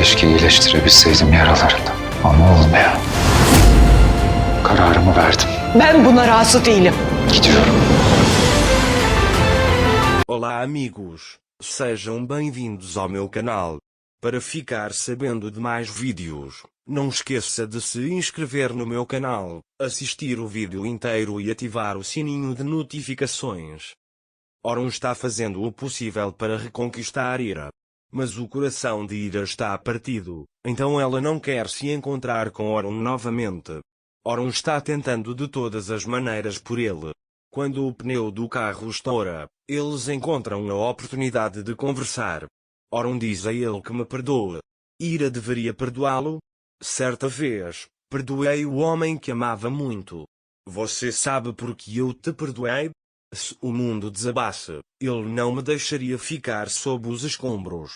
Keşke iyileştirebilseydim yaralarını. Ama olmuyor. Kararımı verdim. Ben buna razı değilim. Gidiyorum. Olá amigos, sejam bem-vindos ao meu canal. Para ficar sabendo de mais vídeos, não esqueça de se inscrever no meu canal, assistir o vídeo inteiro e ativar o sininho de notificações. Orun está fazendo o possível para reconquistar Ira. Mas o coração de Ira está partido, então ela não quer se encontrar com Orun novamente. Orun está tentando de todas as maneiras por ele. Quando o pneu do carro estoura, eles encontram a oportunidade de conversar. Orun diz a ele que me perdoe. Ira deveria perdoá-lo? Certa vez, perdoei o homem que amava muito. Você sabe por que eu te perdoei? Se o mundo desabasse, ele não me deixaria ficar sob os escombros.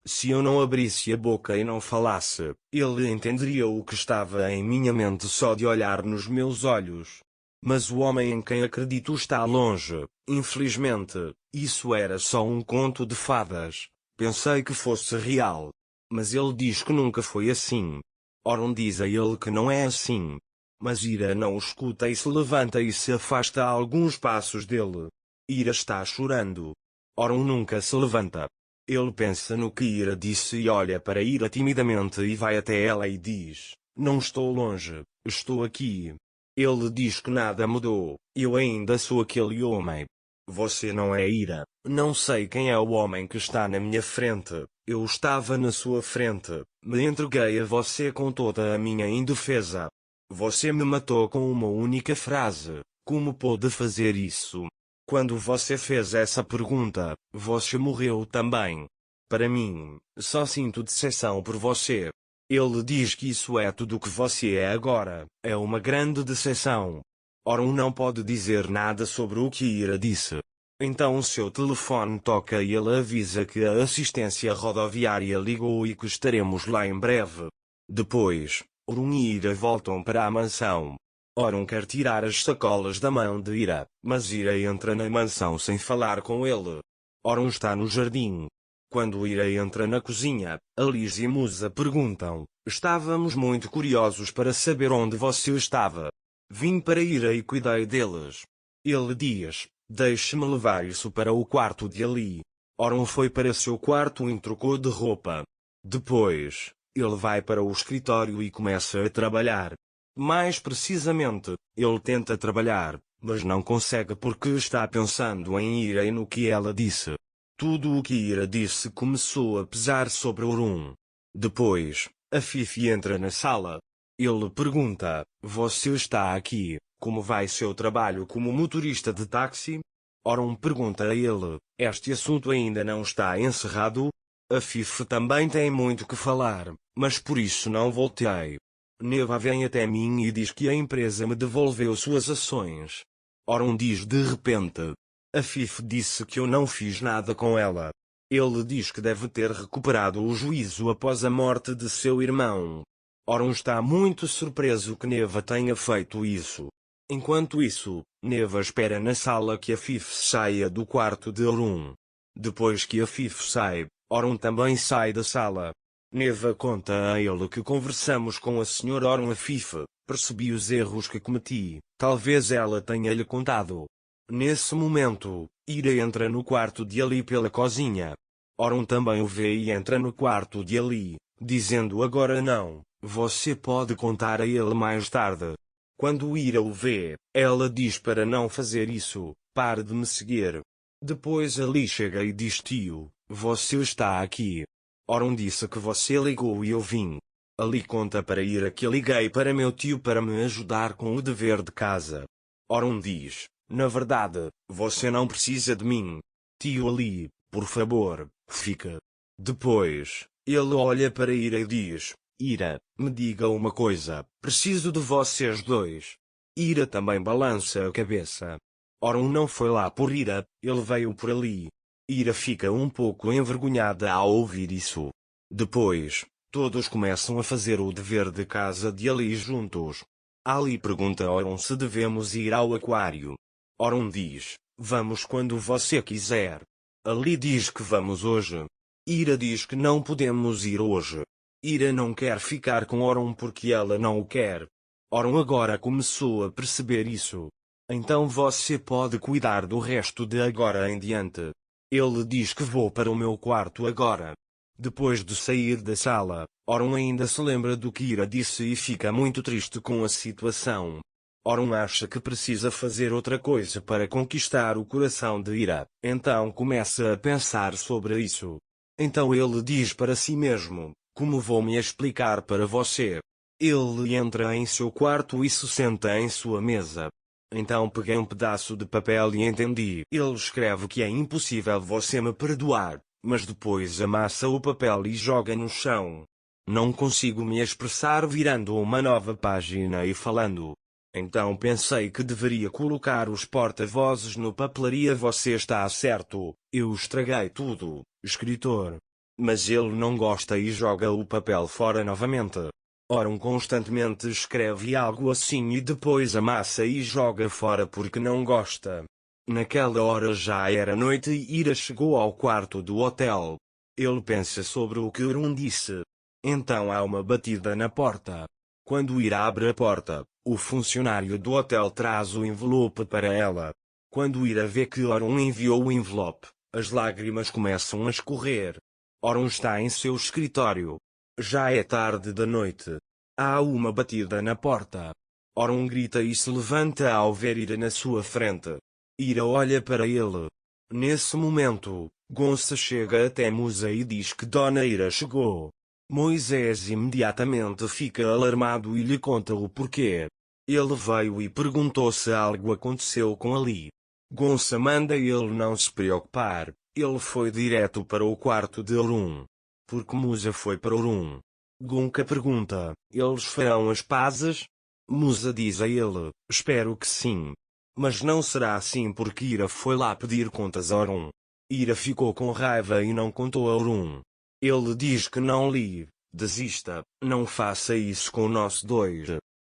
Se eu não abrisse a boca e não falasse, ele entenderia o que estava em minha mente só de olhar nos meus olhos. Mas o homem em quem acredito está longe, infelizmente. Isso era só um conto de fadas. Pensei que fosse real. Mas ele diz que nunca foi assim. Orun diz a ele que não é assim. Mas Ira não o escuta e se levanta e se afasta a alguns passos dele. Ira está chorando. Orun nunca se levanta. Ele pensa no que Ira disse e olha para Ira timidamente e vai até ela e diz: "Não estou longe, estou aqui." Ele diz que nada mudou, eu ainda sou aquele homem. Você não é Ira, não sei quem é o homem que está na minha frente, eu estava na sua frente, me entreguei a você com toda a minha indefesa. Você me matou com uma única frase, como pôde fazer isso? Quando você fez essa pergunta, você morreu também. Para mim, só sinto decepção por você. Ele diz que isso é tudo o que você é agora, é uma grande decepção. Orun não pode dizer nada sobre o que Ira disse. Então seu telefone toca e ele avisa que a assistência rodoviária ligou e que estaremos lá em breve. Depois, Orun e Ira voltam para a mansão. Orun quer tirar as sacolas da mão de Ira, mas Ira entra na mansão sem falar com ele. Orun está no jardim. Quando Ira entra na cozinha, Alice e Musa perguntam: "Estávamos muito curiosos para saber onde você estava." "Vim para Ira e cuidei deles." Ele diz: "Deixe-me levar isso para o quarto de Ali." Orun foi para seu quarto e trocou de roupa. Depois, ele vai para o escritório e começa a trabalhar. Mais precisamente, ele tenta trabalhar, mas não consegue porque está pensando em Ira e no que ela disse. Tudo o que Ira disse começou a pesar sobre Orun. Depois, a Fifi entra na sala. Ele pergunta: "Você está aqui, como vai seu trabalho como motorista de táxi?" Orun pergunta a ele: "Este assunto ainda não está encerrado?" A Fifi também tem muito que falar, mas por isso não voltei. Neva vem até mim e diz que a empresa me devolveu suas ações. Orun diz de repente: "A Fifi disse que eu não fiz nada com ela." Ele diz que deve ter recuperado o juízo após a morte de seu irmão. Orun está muito surpreso que Neva tenha feito isso. Enquanto isso, Neva espera na sala que a Fifi saia do quarto de Orun. Depois que a Fifi sai, Orun também sai da sala. Neva conta a ele que conversamos com a Sra. Orun. A Fifi: "Percebi os erros que cometi, talvez ela tenha-lhe contado." Nesse momento, Ira entra no quarto de Ali pela cozinha. Orun também o vê e entra no quarto de Ali, dizendo: "Agora não, você pode contar a ele mais tarde." Quando Ira o vê, ela diz para não fazer isso, "Pare de me seguir." Depois Ali chega e diz: "Tio, você está aqui." Orun disse que você ligou e eu vim. Ali conta para Ira que liguei para meu tio para me ajudar com o dever de casa. Orun diz: "Na verdade, você não precisa de mim. Tio Ali, por favor, fica." Depois, ele olha para Ira e diz: "Ira, me diga uma coisa, preciso de vocês dois." Ira também balança a cabeça. Orun não foi lá por Ira, ele veio por Ali. Ira fica um pouco envergonhada ao ouvir isso. Depois, todos começam a fazer o dever de casa de Ali juntos. Ali pergunta a Orun se devemos ir ao aquário. Orun diz: "Vamos quando você quiser." Ali diz que vamos hoje. Ira diz que não podemos ir hoje. Ira não quer ficar com Orun porque ela não o quer. Orun agora começou a perceber isso. Então você pode cuidar do resto de agora em diante. Ele diz que vou para o meu quarto agora. Depois de sair da sala, Orun ainda se lembra do que Ira disse e fica muito triste com a situação. Orun acha que precisa fazer outra coisa para conquistar o coração de Ira, então começa a pensar sobre isso. Então ele diz para si mesmo, como vou me explicar para você? Ele entra em seu quarto e se senta em sua mesa. Então peguei um pedaço de papel e entendi. Ele escreve que é impossível você me perdoar, mas depois amassa o papel e joga no chão. Não consigo me expressar virando uma nova página e falando. Então pensei que deveria colocar os porta-vozes no papelaria. Você está certo, eu estraguei tudo, escritor. Mas ele não gosta e joga o papel fora novamente. Orun constantemente escreve algo assim e depois amassa e joga fora porque não gosta. Naquela hora já era noite e Ira chegou ao quarto do hotel. Ele pensa sobre o que Orun disse. Então há uma batida na porta. Quando Ira abre a porta, o funcionário do hotel traz o envelope para ela. Quando Ira vê que Orun enviou o envelope, as lágrimas começam a escorrer. Orun está em seu escritório. Já é tarde da noite. Há uma batida na porta. Orun grita e se levanta ao ver Ira na sua frente. Ira olha para ele. Nesse momento, Gonça chega até Musa e diz que Dona Ira chegou. Moisés imediatamente fica alarmado e lhe conta o porquê. Ele veio e perguntou se algo aconteceu com Ali. Gonça manda ele não se preocupar, ele foi direto para o quarto de Orun. Porque Musa foi para Orun. Gonca pergunta, eles farão as pazes? Musa diz a ele, espero que sim. Mas não será assim porque Ira foi lá pedir contas a Orun. Ira ficou com raiva e não contou a Orun. Ele diz que não lhe desista, não faça isso com nós dois.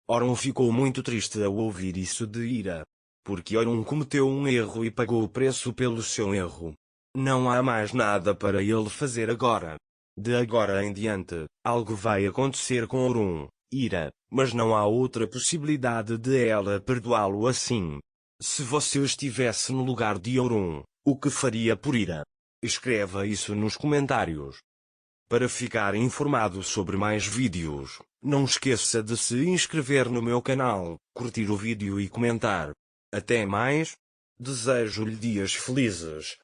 Orun ficou muito triste ao ouvir isso de Ira. Porque Orun cometeu um erro e pagou o preço pelo seu erro. Não há mais nada para ele fazer agora. De agora em diante, algo vai acontecer com Orun, Ira, mas não há outra possibilidade de ela perdoá-lo assim. Se você estivesse no lugar de Orun, o que faria por Ira? Escreva isso nos comentários. Para ficar informado sobre mais vídeos, não esqueça de se inscrever no meu canal, curtir o vídeo e comentar. Até mais. Desejo-lhe dias felizes.